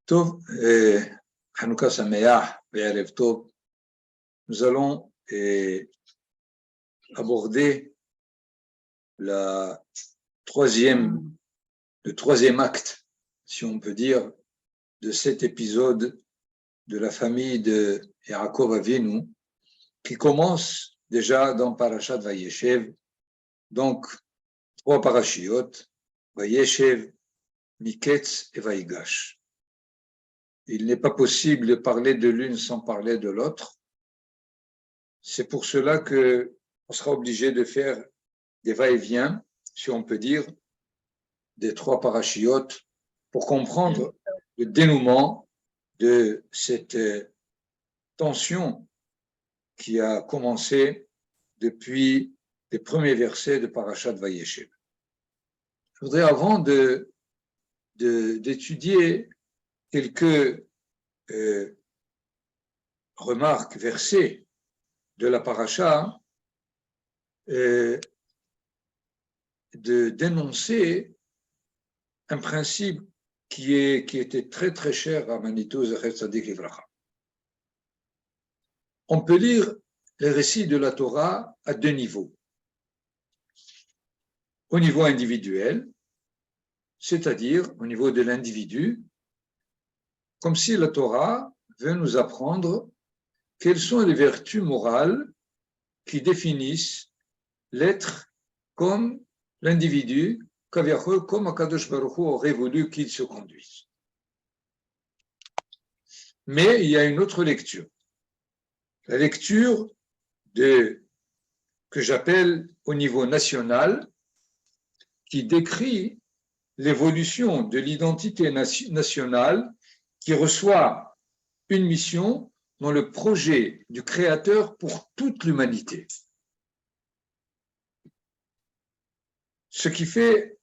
Tov, Hanouka Sameach, Ve'erev Tov. Nous allons aborder le troisième acte, si on peut dire, de cet épisode de la famille de Yaakov Avinu, qui commence déjà dans Parashat Vayeshev, donc 3 parashiot, Vayeshev, Miketz et Vayigash. Il n'est pas possible de parler de l'une sans parler de l'autre. C'est pour cela qu'on sera obligé de faire des va-et-vient, si on peut dire, des 3 parachiotes pour comprendre le dénouement de cette tension qui a commencé depuis les premiers versets de Parashat Vayeshev. Je voudrais, avant d'étudier quelques remarques, versets de la paracha, de dénoncer un principe qui était très très cher à Manitou Zecher Tzadik Livracha. On peut lire les récits de la Torah à 2 niveaux. Au niveau individuel, c'est-à-dire au niveau de l'individu, comme si la Torah veut nous apprendre quelles sont les vertus morales qui définissent l'être comme l'individu, comme Akadosh Baruch Hu aurait voulu qu'il se conduise. Mais il y a une autre lecture. La lecture que j'appelle au niveau national, qui décrit l'évolution de l'identité nationale qui reçoit une mission dans le projet du Créateur pour toute l'humanité. Ce qui fait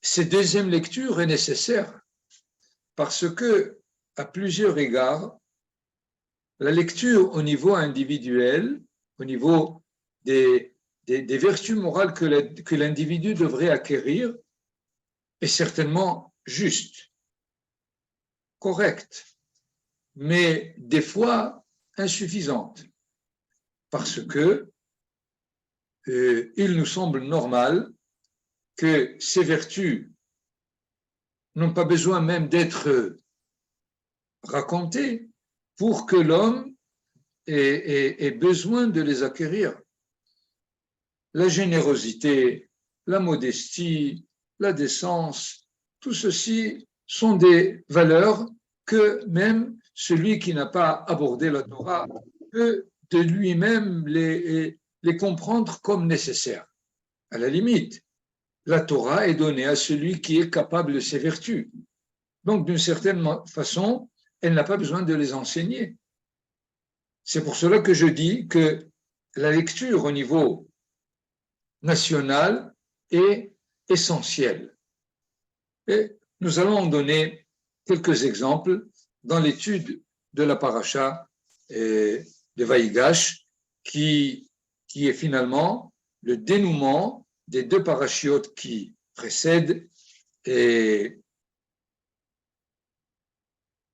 cette deuxième lecture est nécessaire parce que, à plusieurs égards, la lecture au niveau individuel, au niveau des vertus morales que l'individu devrait acquérir, est certainement juste, correcte, mais des fois insuffisante, parce que il nous semble normal que ces vertus n'ont pas besoin même d'être racontées pour que l'homme ait besoin de les acquérir. La générosité, la modestie, la décence, tout ceci sont des valeurs que même celui qui n'a pas abordé la Torah peut de lui-même les comprendre comme nécessaires. À la limite, la Torah est donnée à celui qui est capable de ces vertus. Donc, d'une certaine façon, elle n'a pas besoin de les enseigner. C'est pour cela que je dis que la lecture au niveau national est essentielle. Et nous allons en donner quelques exemples dans l'étude de la paracha de Vayigash, qui est finalement le dénouement des 2 parachiotes qui précèdent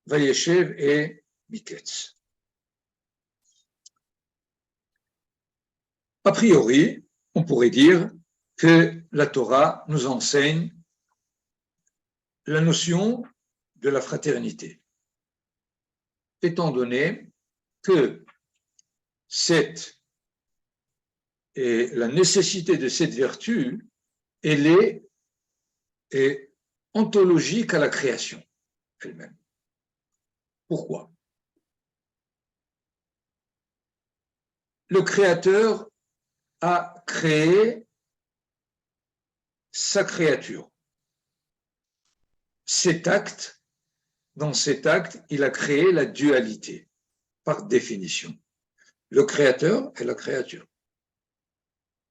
Vayeshev et Miketz. A priori, on pourrait dire que la Torah nous enseigne la notion de la fraternité, étant donné que la nécessité de cette vertu, elle est ontologique à la création elle-même. Pourquoi? Le Créateur a créé sa créature. Dans cet acte, il a créé la dualité, par définition. Le Créateur et la créature.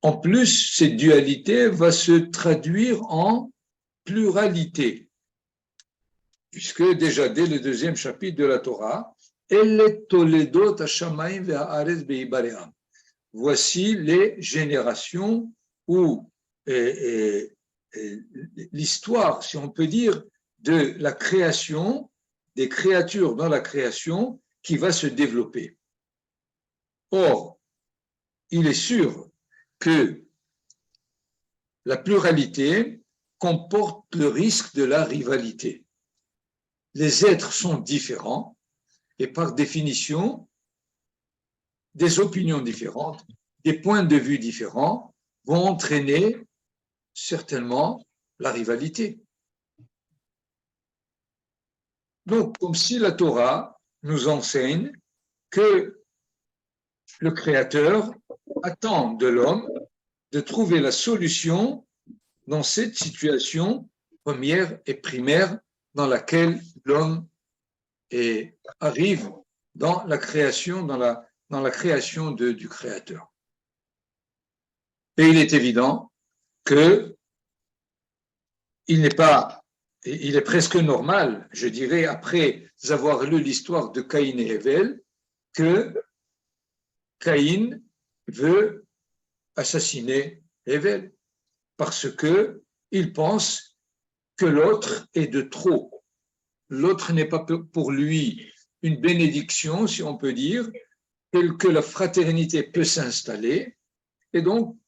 En plus, cette dualité va se traduire en pluralité, puisque déjà dès le 2e chapitre de la Torah, voici les générations ou l'histoire, si on peut dire, de la création, des créatures dans la création qui va se développer. Or, il est sûr que la pluralité comporte le risque de la rivalité. Les êtres sont différents et par définition, des opinions différentes, des points de vue différents vont entraîner certainement la rivalité. Donc, comme si la Torah nous enseigne que le Créateur attend de l'homme de trouver la solution dans cette situation première et primaire dans laquelle l'homme arrive dans la création, dans la création du Créateur. Et il est évident que il est presque normal, je dirais, après avoir lu l'histoire de Caïn et Hével, que Caïn veut assassiner Hével parce que il pense que l'autre est de trop. L'autre n'est pas pour lui une bénédiction, si on peut dire, que la fraternité peut s'installer, et donc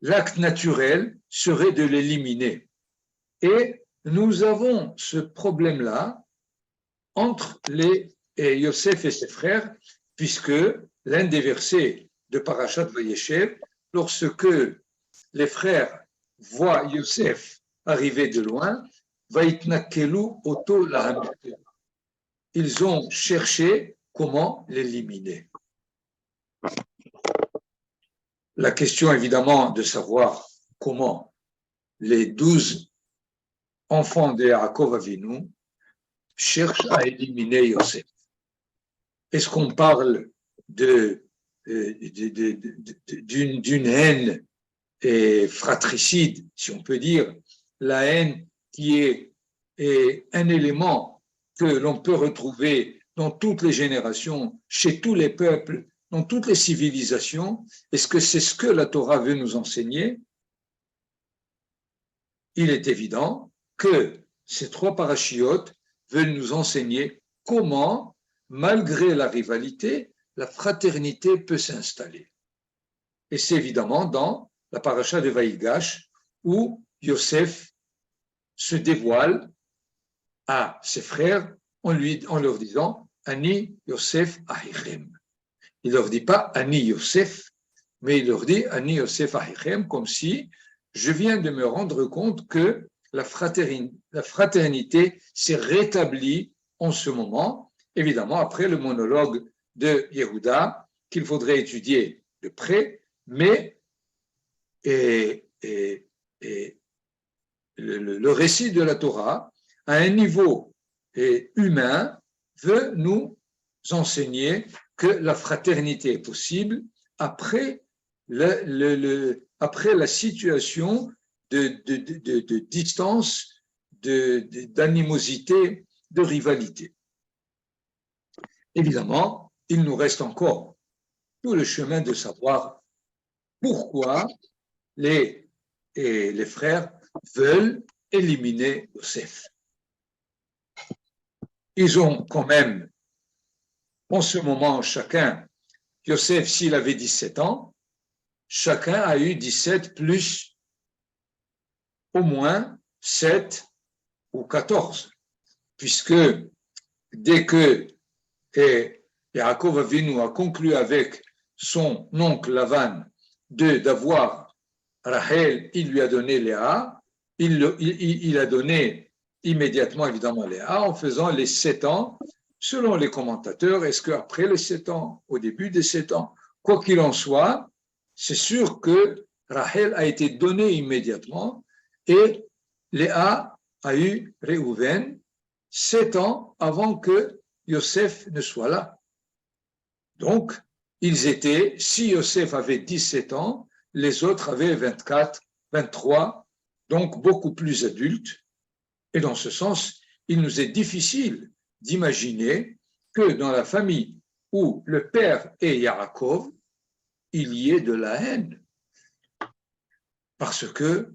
l'acte naturel serait de l'éliminer. Et nous avons ce problème-là entre Yosef et ses frères, puisque l'un des versets de Parashat Vayeshev, lorsque les frères voient Yosef arriver de loin, Vaitnakelu oto lahamite. Ils ont cherché comment l'éliminer. La question, évidemment, de savoir comment les 12 enfants de Yaakov Avinu cherchent à éliminer Yosef. Est-ce qu'on parle d'une haine fratricide, si on peut dire, la haine qui est un élément que l'on peut retrouver dans toutes les générations, chez tous les peuples, dans toutes les civilisations? Est-ce que c'est ce que la Torah veut nous enseigner? Il est évident que ces 3 parachiotes veulent nous enseigner comment, malgré la rivalité, la fraternité peut s'installer. Et c'est évidemment dans la paracha de Vaïgash où Yosef se dévoile à ses frères en leur disant « Ani Yosef Ahichem ». Il ne leur dit pas « Ani Yosef », mais il leur dit « Ani Yosef Ahichem », comme si je viens de me rendre compte que la fraternité s'est rétablie en ce moment, évidemment après le monologue de Yehuda, qu'il faudrait étudier de près, mais le récit de la Torah, à un niveau humain, veut nous enseigner que la fraternité est possible après la situation de distance, d'animosité, de rivalité. Évidemment, il nous reste encore tout le chemin de savoir pourquoi les frères veulent éliminer Yosef. Ils ont quand même, en ce moment, chacun, Yosef, s'il avait 17 ans, chacun a eu 17 plus au moins 7 ou 14, puisque dès que Yaakov Avinu a conclu avec son oncle Lavan d'avoir Rachel, il lui a donné Léa, il a donné immédiatement évidemment Léa en faisant les 7 ans, selon les commentateurs, est-ce qu'après les 7 ans, au début des 7 ans, quoi qu'il en soit, c'est sûr que Rachel a été donnée immédiatement et Léa a eu Réhouven 7 ans avant que Yosef ne soit là. Donc, ils étaient, si Yosef avait 17 ans, les autres avaient 24, 23, donc beaucoup plus adultes. Et dans ce sens, il nous est difficile d'imaginer que dans la famille où le père est Yaakov, il y ait de la haine. Parce que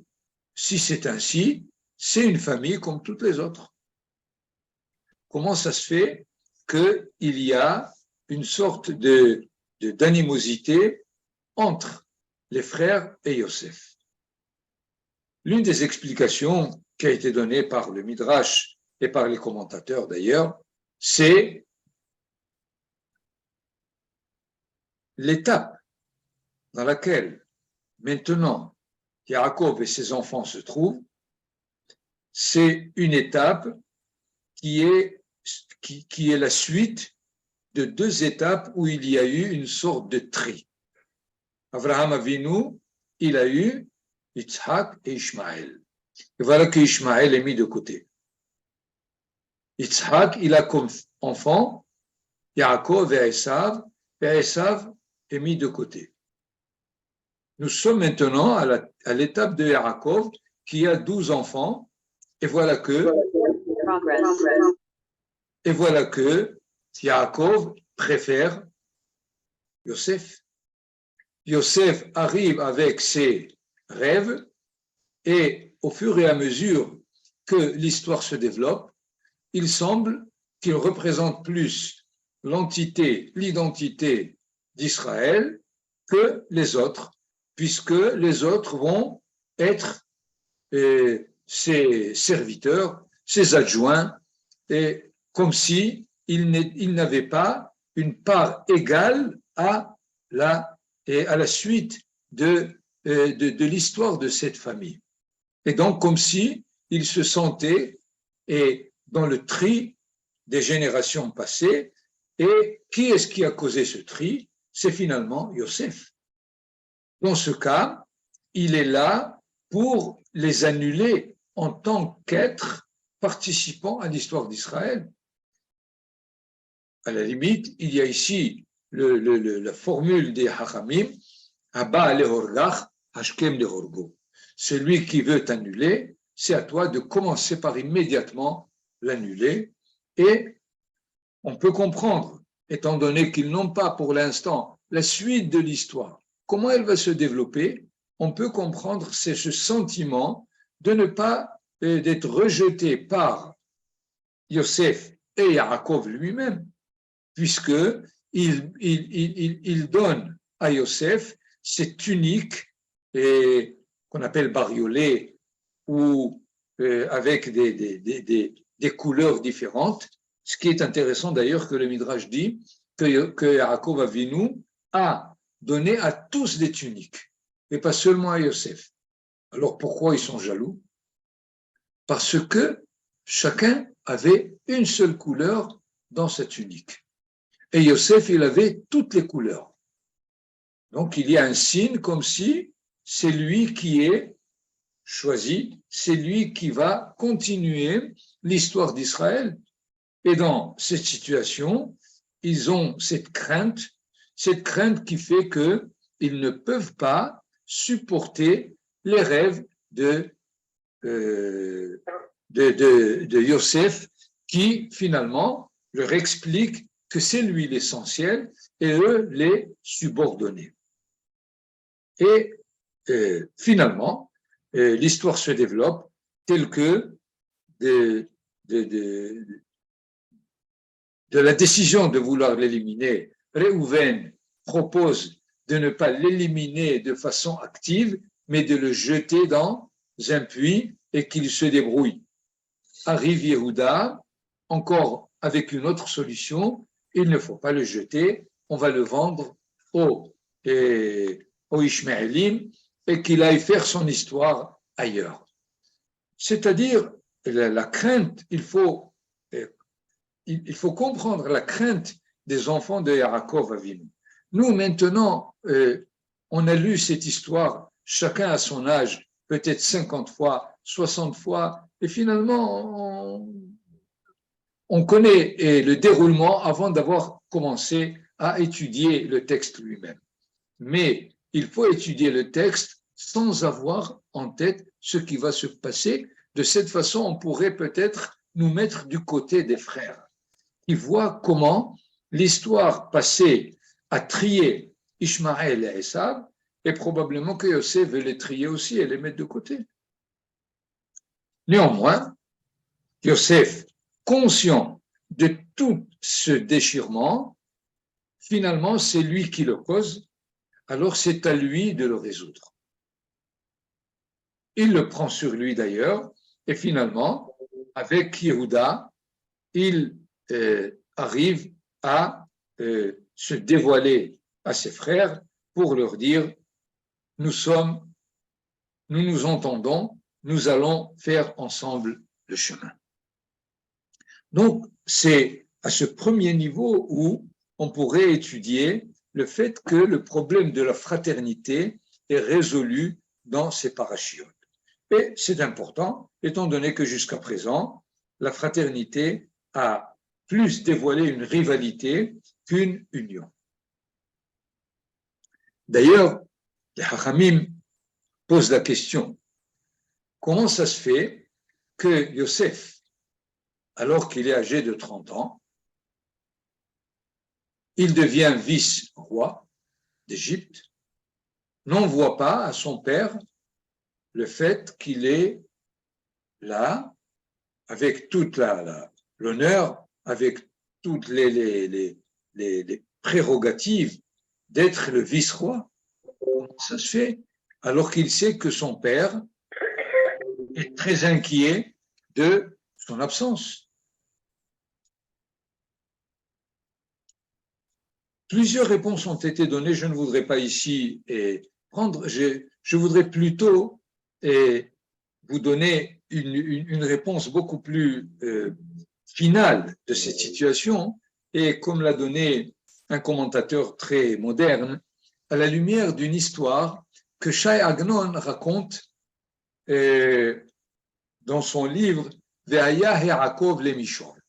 si c'est ainsi, c'est une famille comme toutes les autres. Comment ça se fait qu'il y a une sorte d'animosité entre les frères et Yosef? L'une des explications qui a été donnée par le Midrash et par les commentateurs d'ailleurs, c'est l'étape dans laquelle maintenant Yaakov et ses enfants se trouvent. C'est une étape qui est la suite de deux étapes où il y a eu une sorte de tri. Abraham Avinu, il a eu Yitzhak et Ishmaël. Et voilà que Ishmaël est mis de côté. Yitzhak, il a comme enfant Yaakov et Esav est mis de côté. Nous sommes maintenant à l'étape de Yaakov qui a 12 enfants, et voilà que Yaakov préfère Yosef. Yosef arrive avec ses rêves, et au fur et à mesure que l'histoire se développe, il semble qu'il représente plus l'identité d'Israël que les autres, puisque les autres vont être ses serviteurs, ses adjoints, et comme si il n'avait pas une part égale à la suite de l'histoire de cette famille. Et donc, comme si il se sentait dans le tri des générations passées. Et qui est-ce qui a causé ce tri? C'est finalement Yosef. Dans ce cas, il est là pour les annuler en tant qu'être participant à l'histoire d'Israël. À la limite, il y a ici la formule des Hachamim, Abba lehorgach, Hashkem lehorgo. Celui qui veut annuler, c'est à toi de commencer par immédiatement l'annuler. Et on peut comprendre, étant donné qu'ils n'ont pas pour l'instant la suite de l'histoire, comment elle va se développer, on peut comprendre c'est ce sentiment de ne pas d'être rejeté par Yosef et Yaakov lui-même, puisque il donne à Yosef cette tunique qu'on appelle bariolée, ou avec des couleurs différentes. Ce qui est intéressant d'ailleurs que le Midrash dit que Yaakov Avinu a donné à tous des tuniques, et pas seulement à Yosef. Alors pourquoi ils sont jaloux? Parce que chacun avait une seule couleur dans sa tunique. Et Yosef, il avait toutes les couleurs. Donc il y a un signe comme si c'est lui qui est choisi, c'est lui qui va continuer l'histoire d'Israël. Et dans cette situation, ils ont cette crainte qui fait qu'ils ne peuvent pas supporter les rêves de Yosef, qui finalement leur explique que c'est lui l'essentiel et eux les subordonnés. Et finalement, l'histoire se développe telle que de la décision de vouloir l'éliminer, Réhouven propose de ne pas l'éliminer de façon active, mais de le jeter dans un puits et qu'il se débrouille. Arrive Yehuda, encore avec une autre solution, il ne faut pas le jeter, on va le vendre aux Ishmaélim et qu'il aille faire son histoire ailleurs. C'est-à-dire, la crainte, il faut comprendre la crainte des enfants de Yaakov Avinu. Nous, maintenant, on a lu cette histoire, chacun à son âge, peut-être 50 fois, 60 fois, et finalement, on connaît le déroulement avant d'avoir commencé à étudier le texte lui-même. Mais il faut étudier le texte sans avoir en tête ce qui va se passer. De cette façon, on pourrait peut-être nous mettre du côté des frères qui voient comment l'histoire passée a trié Ishmaël et Esav, et probablement que Yosef veut les trier aussi et les mettre de côté. Néanmoins, Yosef, conscient de tout ce déchirement, finalement, c'est lui qui le cause, alors c'est à lui de le résoudre. Il le prend sur lui d'ailleurs, et finalement, avec Yehuda, il arrive à se dévoiler à ses frères pour leur dire, nous nous entendons, nous allons faire ensemble le chemin. Donc, c'est à ce premier niveau où on pourrait étudier le fait que le problème de la fraternité est résolu dans ces parachiotes. Et c'est important, étant donné que jusqu'à présent, la fraternité a plus dévoilé une rivalité qu'une union. D'ailleurs, les Hachamim posent la question, comment ça se fait que Yosef, alors qu'il est âgé de 30 ans, il devient vice-roi d'Égypte, n'envoie pas à son père le fait qu'il est là, avec toute l'honneur, avec toutes les prérogatives d'être le vice-roi. Comment ça se fait? Alors qu'il sait que son père est très inquiet de son absence. Plusieurs réponses ont été données, je ne voudrais pas ici prendre, je voudrais plutôt vous donner une réponse beaucoup plus finale de cette situation, et comme l'a donné un commentateur très moderne, à la lumière d'une histoire que Shai Agnon raconte dans son livre Ve'aya Yaakov le Mishol.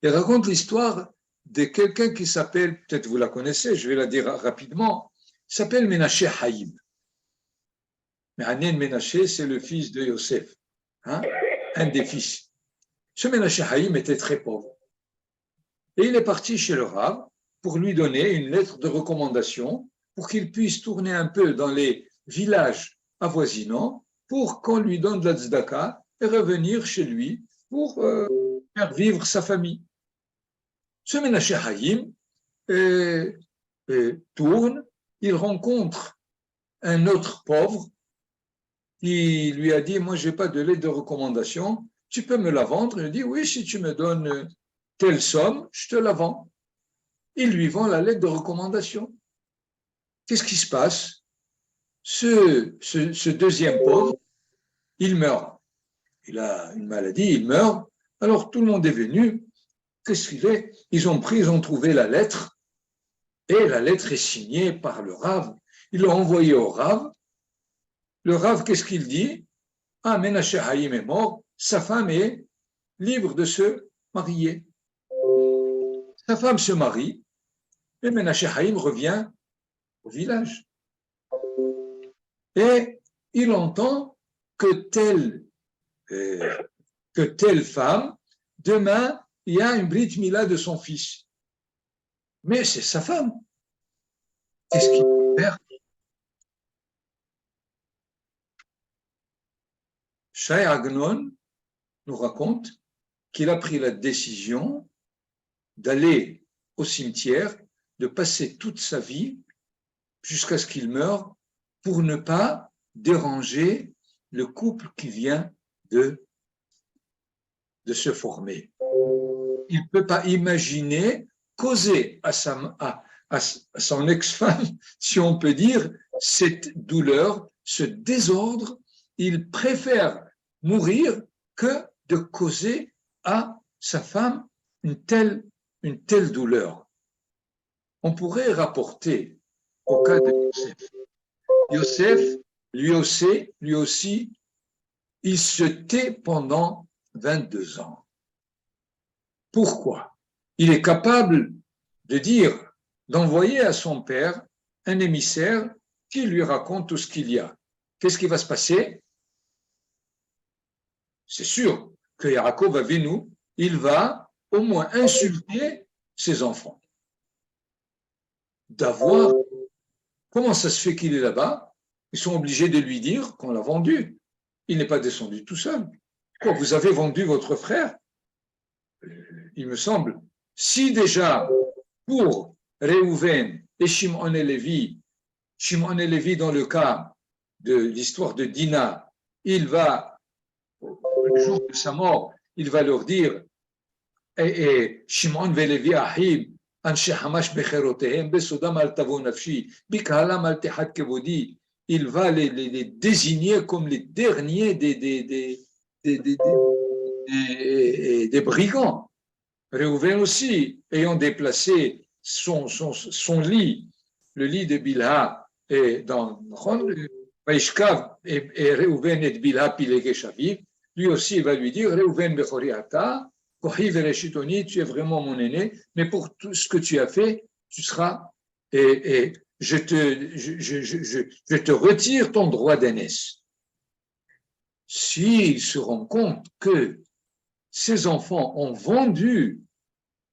Il raconte l'histoire de quelqu'un qui s'appelle, peut-être vous la connaissez, je vais la dire rapidement, il s'appelle Menaché Haïm. Mehanen Menaché, c'est le fils de Yosef, hein, un des fils. Ce Menaché Haïm était très pauvre. Et il est parti chez le Rav pour lui donner une lettre de recommandation pour qu'il puisse tourner un peu dans les villages avoisinants pour qu'on lui donne de la tzedaka et revenir chez lui pour faire vivre sa famille. Ce Menaché Haïm tourne, il rencontre un autre pauvre qui lui a dit, moi je n'ai pas de lettre de recommandation, tu peux me la vendre? Il dit, oui, si tu me donnes telle somme, je te la vends. Il lui vend la lettre de recommandation. Qu'est-ce qui se passe? Ce deuxième pauvre, il meurt. Il a une maladie, il meurt. Alors tout le monde est venu. Qu'est-ce qu'il fait? Ils ont trouvé la lettre, et la lettre est signée par le Rav. Ils l'ont envoyée au Rav. Le Rav, qu'est-ce qu'il dit? Ah, Menaché Haïm est mort, sa femme est libre de se marier. Sa femme se marie, et Menaché Haïm revient au village. Et il entend que telle femme, demain, il y a une Brit Mila de son fils. Mais c'est sa femme. Qu'est-ce qu'il peut faire? Shai Agnon nous raconte qu'il a pris la décision d'aller au cimetière, de passer toute sa vie jusqu'à ce qu'il meure pour ne pas déranger le couple qui vient de se former. Il ne peut pas imaginer causer à son ex-femme, si on peut dire, cette douleur, ce désordre. Il préfère mourir que de causer à sa femme une telle douleur. On pourrait rapporter au cas de Yosef. Yosef, lui aussi, il se tait pendant 22 ans. Pourquoi? Il est capable de dire, d'envoyer à son père un émissaire qui lui raconte tout ce qu'il y a. Qu'est-ce qui va se passer? C'est sûr que Yaakov Avinu, il va au moins insulter ses enfants. D'avoir, comment ça se fait qu'il est là-bas? Ils sont obligés de lui dire qu'on l'a vendu. il n'est pas descendu tout seul. Quoi, vous avez vendu votre frère? Il me semble. Si déjà, pour Réhouven et Shimon et Lévi dans le cas de l'histoire de Dina, il va, le jour de sa mort, il va leur dire, et Shimon et Lévi Ahib, Anshe Hamash Becherotehem, Besodam al Tavo Nafshi, Bikahalam al Tehad Kevodi, il va les désigner comme les derniers des brigands. Réhouven aussi, ayant déplacé son lit, le lit de Bilha, et dans Vaishkav, et Réhouven et Bilha Pilege Shaviv, lui aussi il va lui dire Réhouven Bechori Ata, Kohi Vereshitoni, tu es vraiment mon aîné, mais pour tout ce que tu as fait, tu seras, et je te retire ton droit d'aînesse. S'il se rend compte que ses enfants ont vendu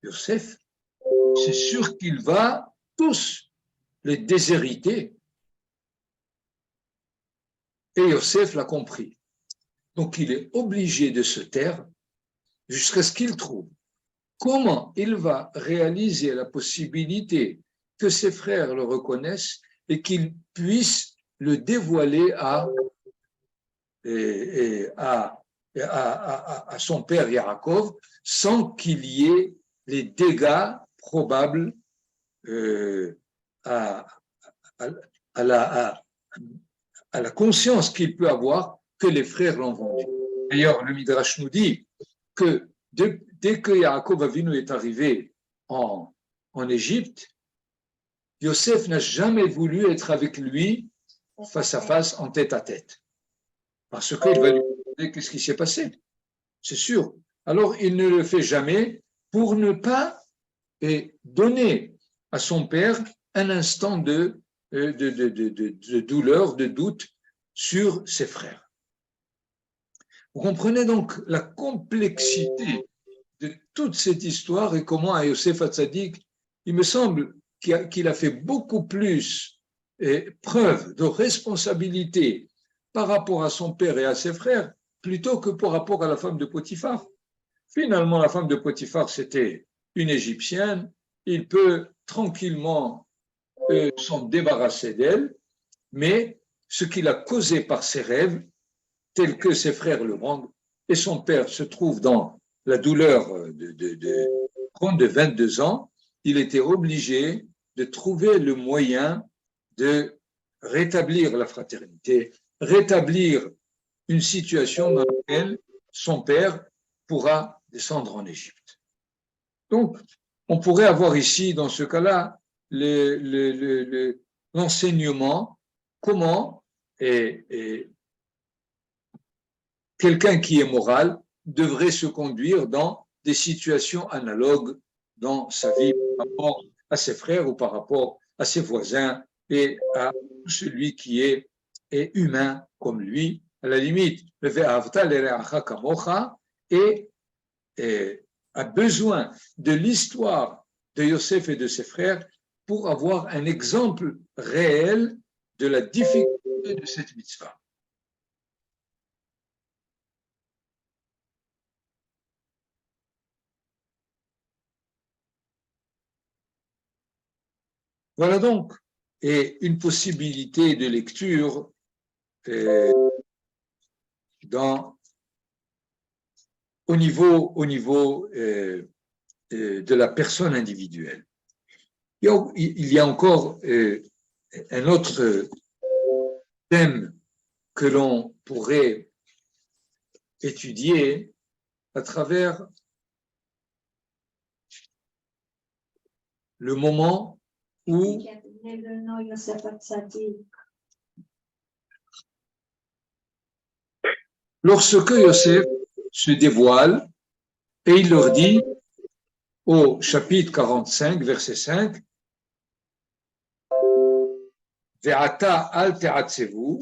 Yosef, c'est sûr qu'il va tous les déshériter. Et Yosef l'a compris. Donc il est obligé de se taire jusqu'à ce qu'il trouve comment il va réaliser la possibilité que ses frères le reconnaissent et qu'il puisse le dévoiler à son père Yaakov sans qu'il y ait les dégâts probables à la conscience qu'il peut avoir que les frères l'ont vendu. D'ailleurs, le Midrash nous dit que dès que Yaakov Avinu est arrivé en Égypte, Yosef n'a jamais voulu être avec lui face à face, en tête à tête. Parce qu'il va lui demander qu'est-ce qui s'est passé. C'est sûr. Alors, il ne le fait jamais pour ne pas donner à son père un instant de douleur, de doute sur ses frères. Vous comprenez donc la complexité de toute cette histoire et comment à Yosef Hatzadik, il me semble qu'il a fait beaucoup plus preuve de responsabilité par rapport à son père et à ses frères plutôt que par rapport à la femme de Potiphar. Finalement, la femme de Potiphar, c'était une Égyptienne. Il peut tranquillement s'en débarrasser d'elle, mais ce qu'il a causé par ses rêves, tels que ses frères le rendent, et son père se trouve dans la douleur de 22 ans, il était obligé de trouver le moyen de rétablir la fraternité, rétablir une situation dans laquelle son père pourra descendre en Égypte. Donc, on pourrait avoir ici, dans ce cas-là, l'enseignement, comment quelqu'un qui est moral devrait se conduire dans des situations analogues dans sa vie par rapport à ses frères ou par rapport à ses voisins et à celui qui est humain comme lui. À la limite, le ve'avta l'ereacha kamocha et a besoin de l'histoire de Yosef et de ses frères pour avoir un exemple réel de la difficulté de cette mitzvah. Voilà donc, et une possibilité de lecture au niveau de la personne individuelle. Il y a encore un autre thème que l'on pourrait étudier à travers le moment où lorsque Yosef se dévoile et il leur dit au chapitre 45, verset 5, Ve'ata al te'atzevu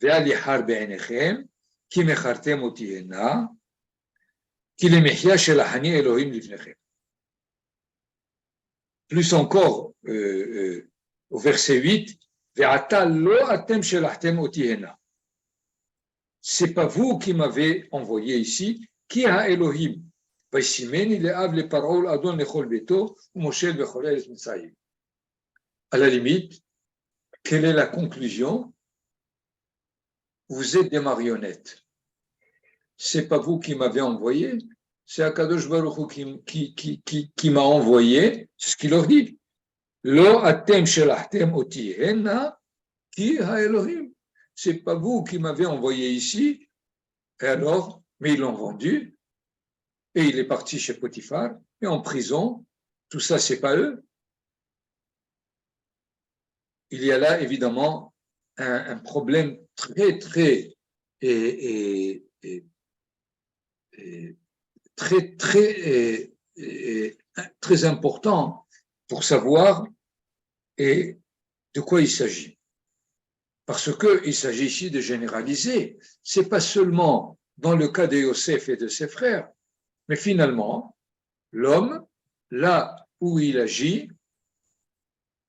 ve'al yachar be'enechem ki mechartem oti hena ki lemechia shelachani Elohim lifnechem. Plus encore au verset 8, Ve'ata lo atem shelachtem oti hena. c'est pas vous qui m'avez envoyé ici, qui a Elohim. À la limite, quelle est la conclusion? Vous êtes des marionnettes. C'est pas vous qui m'avez envoyé, c'est Akadosh Baruch Hu qui m'a envoyé, c'est ce qu'il leur dit. Lo atem shelachtem oti hena ki ha Elohim. C'est pas vous qui m'avez envoyé ici, et alors, mais ils l'ont vendu, et il est parti chez Potiphar, et en prison, tout ça, c'est pas eux. Il y a là, évidemment, un problème très, très, très, très, très important pour savoir de quoi il s'agit. Parce qu'il s'agit ici de généraliser. Ce n'est pas seulement dans le cas de Yosef et de ses frères, mais finalement, l'homme, là où il agit,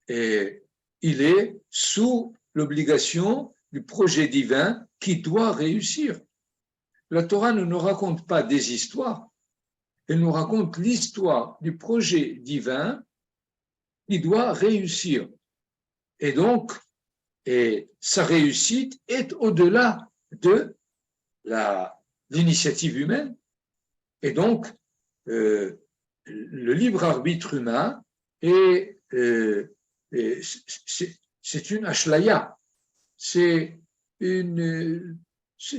il est sous l'obligation du projet divin qui doit réussir. La Torah ne nous raconte pas des histoires, elle nous raconte l'histoire du projet divin qui doit réussir. Et donc, sa réussite est au-delà de l'initiative humaine. Et donc, le libre arbitre humain c'est une ashlaya, c'est une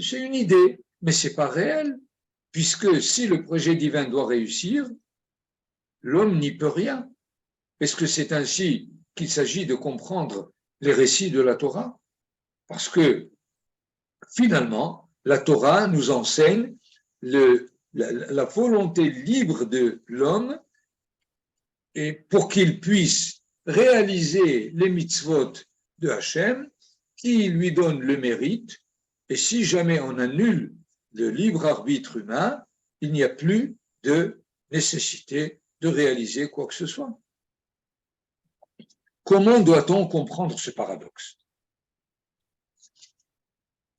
idée, mais ce n'est pas réel, puisque si le projet divin doit réussir, l'homme n'y peut rien. Est-ce que c'est ainsi qu'il s'agit de comprendre les récits de la Torah? Parce que finalement, la Torah nous enseigne la volonté libre de l'homme et pour qu'il puisse réaliser les mitzvot de Hachem qui lui donne le mérite. Et si jamais on annule le libre arbitre humain, il n'y a plus de nécessité de réaliser quoi que ce soit. Comment doit-on comprendre ce paradoxe?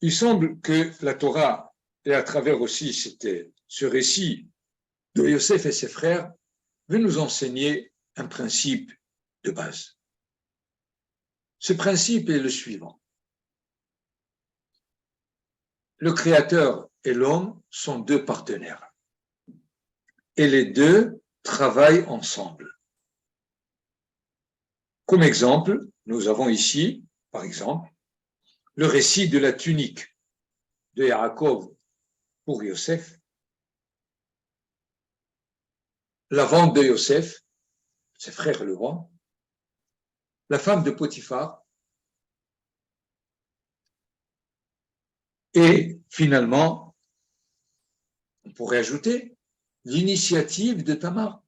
Il semble que la Torah, et à travers aussi ce récit de Yosef et ses frères, veut nous enseigner un principe de base. Ce principe est le suivant. Le Créateur et l'homme sont deux partenaires. Et les deux travaillent ensemble. Comme exemple, nous avons ici, par exemple, le récit de la tunique de Yaakov pour Yosef, la vente de Yosef, ses frères le vendent, la femme de Potiphar, et finalement, on pourrait ajouter l'initiative de Tamar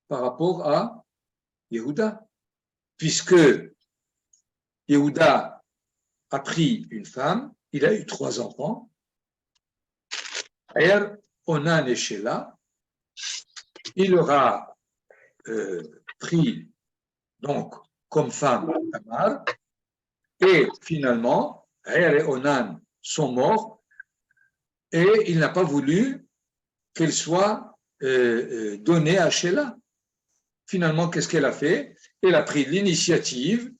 par rapport à Yehuda, puisque Yehuda a pris une femme, il a eu 3 enfants, Onan et Sheila, il aura pris donc comme femme Tamar, et finalement, et Onan sont morts, et il n'a pas voulu qu'elle soit donnée à Sheila. Finalement, qu'est-ce qu'elle a fait? Elle a pris l'initiative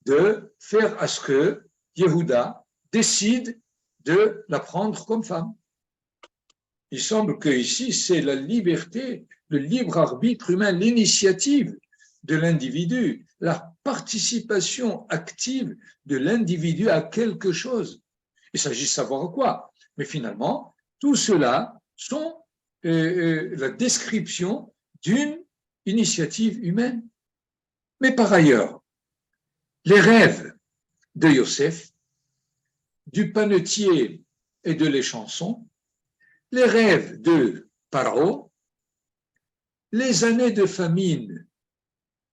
de faire à ce que Yehuda décide de la prendre comme femme. Il semble que ici, c'est la liberté, le libre arbitre humain, l'initiative de l'individu, la participation active de l'individu à quelque chose. Il s'agit de savoir quoi. Mais finalement, tout cela sont la description d'une initiative humaine. Mais par ailleurs, les rêves de Yosef, du panetier et de l'échanson, les rêves de Paro, les années de famine,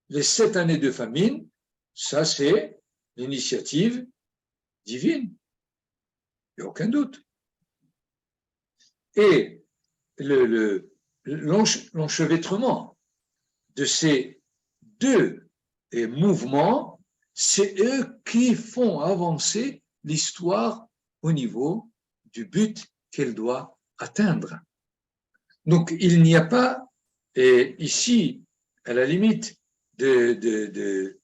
les 7 années de famine, ça c'est l'initiative divine, il n'y a aucun doute. Et l'enchevêtrement de ces deux mouvements, c'est eux qui font avancer l'histoire au niveau du but qu'elle doit atteindre. Donc, il n'y a pas, et ici, à la limite, de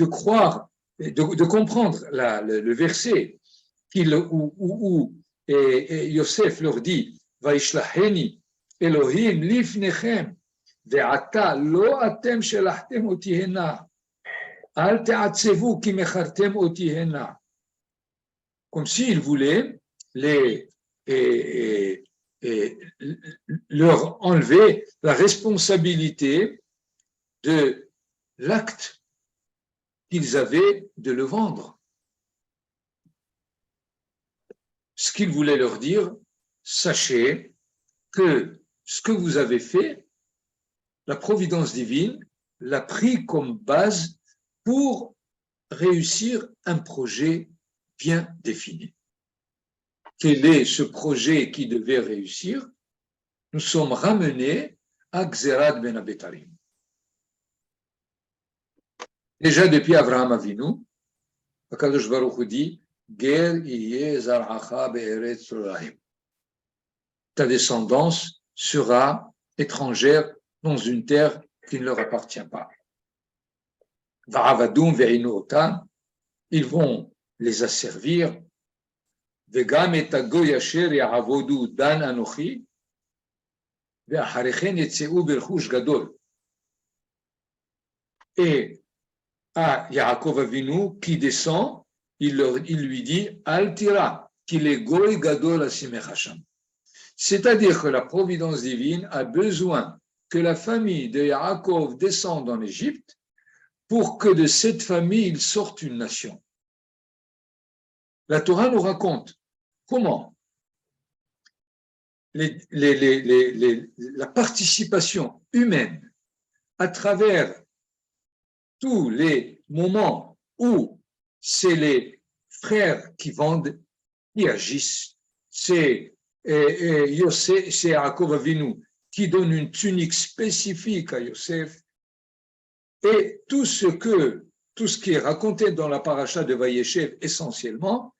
croire, de comprendre le verset où Yosef leur dit « Vaishlacheni Elohim lifnechem ve'ata lo atem shelachtem oti hena al te'atzevu ki mechartem oti hena » comme s'il voulait leur enlever la responsabilité de l'acte qu'ils avaient de le vendre. Ce qu'il voulait leur dire, sachez que ce que vous avez fait, la providence divine l'a pris comme base pour réussir un projet bien défini. Quel est ce projet qui devait réussir? Nous sommes ramenés à Gzerad ben Abetarim. Déjà depuis Abraham Avinu, Akadosh Baruch Hu dit Ger yeh zar'acha be'eretz l'olam. Ta descendance sera étrangère dans une terre qui ne leur appartient pas. Va'avadum ve'inu otam, ils vont les asservir. Vegam et hagoy asher ya'avodu dan anochi ve'acharechen yetzeu berchush gadol. Et à Yaakov Avinu qui descend, il lui dit Al tira, qu'il est goy gadol asimech Hashem. C'est-à-dire que la providence divine a besoin que la famille de Yaakov descende en Égypte pour que de cette famille il sorte une nation. La Torah nous raconte comment la participation humaine à travers tous les moments où c'est les frères qui vendent, qui agissent, c'est Yosef, c'est Yaakov Avinu qui donne une tunique spécifique à Yosef, et tout ce qui est raconté dans la paracha de Vayeshev essentiellement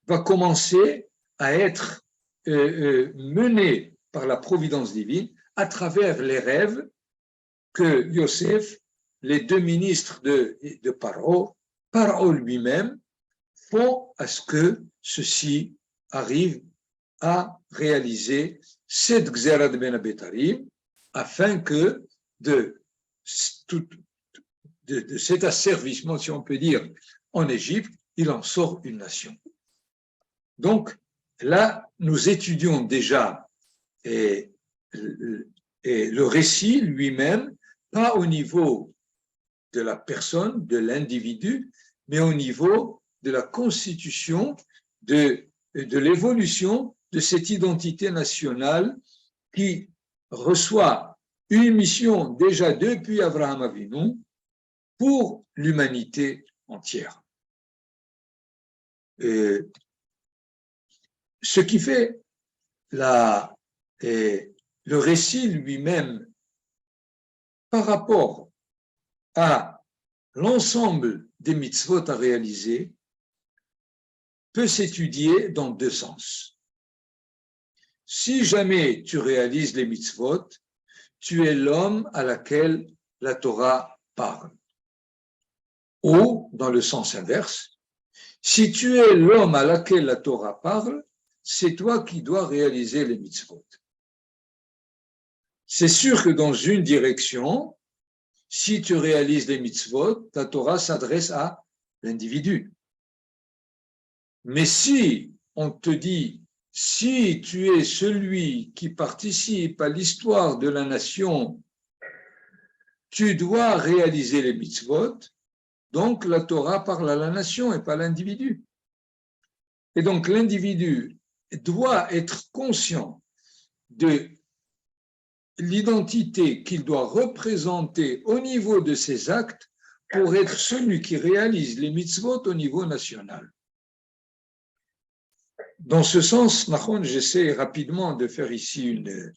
va commencer à être mené par la providence divine à travers les rêves que Yosef, les deux ministres de Paro lui-même, font à ce que ceci arrive à réaliser cette Gzerad ben Abetarim, afin que de cet asservissement, si on peut dire, en Égypte, il en sort une nation. Donc, là, nous étudions déjà le récit lui-même, pas au niveau de la personne, de l'individu, mais au niveau de la constitution, de l'évolution de cette identité nationale qui reçoit une mission déjà depuis Abraham Avinu pour l'humanité entière. Ce qui fait le récit lui-même par rapport à l'ensemble des mitzvot à réaliser peut s'étudier dans deux sens. Si jamais tu réalises les mitzvot, tu es l'homme à laquelle la Torah parle. Ou, dans le sens inverse, si tu es l'homme à laquelle la Torah parle, c'est toi qui dois réaliser les mitzvot. C'est sûr que dans une direction, si tu réalises les mitzvot, la Torah s'adresse à l'individu. Mais si on te dit, si tu es celui qui participe à l'histoire de la nation, tu dois réaliser les mitzvot, donc la Torah parle à la nation et pas à l'individu. Et donc l'individu doit être conscient de l'identité qu'il doit représenter au niveau de ses actes pour être celui qui réalise les mitzvot au niveau national. Dans ce sens, Nahon, j'essaie rapidement de faire ici une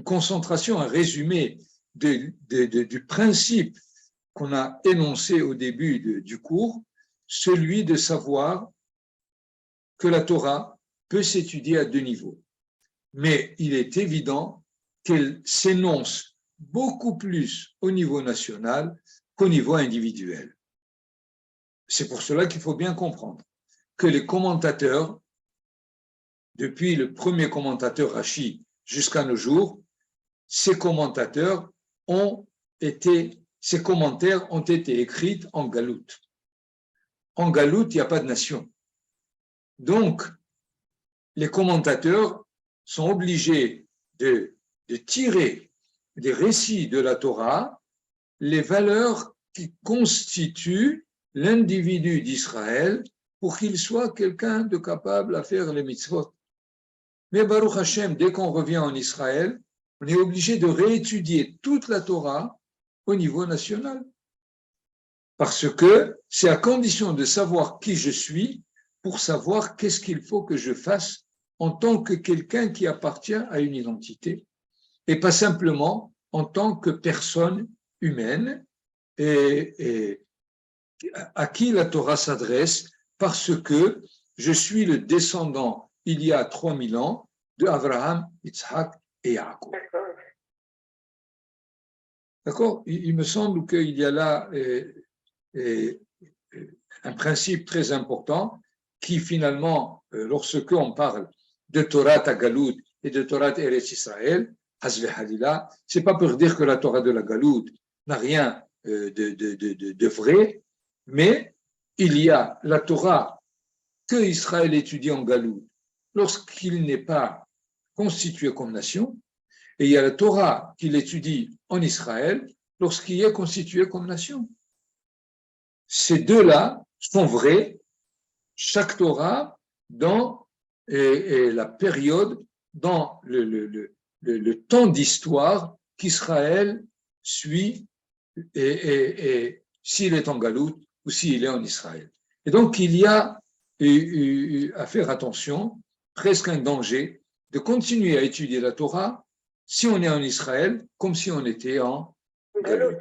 concentration, un résumé du principe qu'on a énoncé au début du cours, celui de savoir que la Torah peut s'étudier à deux niveaux. Mais il est évident qu'elle s'énonce beaucoup plus au niveau national qu'au niveau individuel. C'est pour cela qu'il faut bien comprendre que les commentateurs, depuis le premier commentateur Rashi jusqu'à nos jours, ces commentaires ont été écrits en galoute. En galoute, il n'y a pas de nation. Donc, les commentateurs sont obligés de tirer des récits de la Torah les valeurs qui constituent l'individu d'Israël pour qu'il soit quelqu'un de capable à faire les mitzvot. Mais Baruch Hashem, dès qu'on revient en Israël, on est obligé de réétudier toute la Torah au niveau national. Parce que c'est à condition de savoir qui je suis pour savoir qu'est-ce qu'il faut que je fasse en tant que quelqu'un qui appartient à une identité et pas simplement en tant que personne humaine et à qui la Torah s'adresse parce que je suis le descendant, il y a 3000 ans, de Abraham, Yitzhak et Yaakov. D'accord ? Il me semble qu'il y a là un principe très important qui finalement, lorsque on parle de Torah Tagalout et de Torah Eretz Israël, c'est pas pour dire que la Torah de la Galout n'a rien de vrai, mais il y a la Torah que Israël étudie en Galout lorsqu'il n'est pas constitué comme nation, et il y a la Torah qu'il étudie en Israël lorsqu'il est constitué comme nation. Ces deux-là sont vrais, chaque Torah dans la période, dans le temps d'histoire qu'Israël suit et s'il est en Galout ou s'il est en Israël. Et donc, il y a à faire attention, presque un danger, de continuer à étudier la Torah si on est en Israël comme si on était en Galout.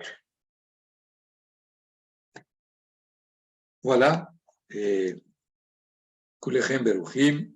Voilà. Et Kulechem Beruchim.